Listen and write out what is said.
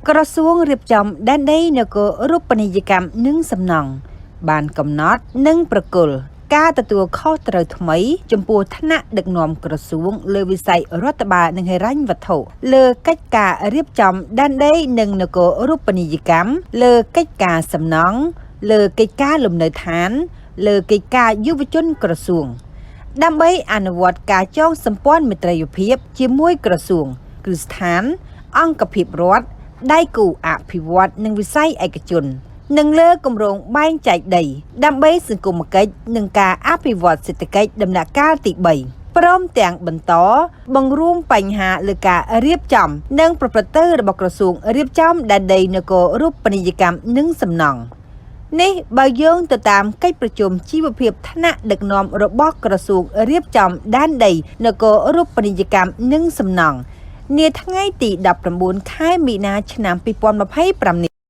ក្រសួងរៀបចំដែនដីនគររូបនីយកម្មនិងសំណង់បានកំណត់និងប្រគល់ការទទួលខុសត្រូវថ្មីចំពោះថ្នាក់ដឹកនាំក្រសួងលើវិស័យរដ្ឋបាលនិងហិរញ្ញវត្ថុលើកិច្ចការរៀបចំដែនដីនិងនគររូបនីយកម្មលើកិច្ចការសំណង់លើកិច្ចការលំនៅឋានលើកិច្ចការយុវជនក្រសួងដើម្បីអនុវត្តការចងសម្ព័ន្ធមិត្តភាពជាមួយក្រសួងគ្រឹះស្ថានអង្គភាពរដ្ឋដៃគូអភិវឌ្ឍនិងវិស័យឯកជននិងលើគម្រោងបែងចែកដីដើម្បីសង្គមគិច្ចនិងការអភិវឌ្ឍសេដ្ឋកិច្ចដំណាក់កាលទី3ព្រមទាំងបន្តបង្រួមបញ្ហាលើការរៀបចំនិងប្រព្រឹត្តទៅរបស់ក្រសួងរៀបចំដែនដីនគររូបនីយកម្មនិងសំណង់នេះបើយោងទៅតាមកិច្ចប្រជុំជីវភាពថ្នាក់ដឹកនាំរបស់ក្រសួងរៀបចំដែនដីនគររូបនីយកម្មនិងសំណង់នាថ្ងៃទី19ខែមីនាឆ្នាំ2025នេះ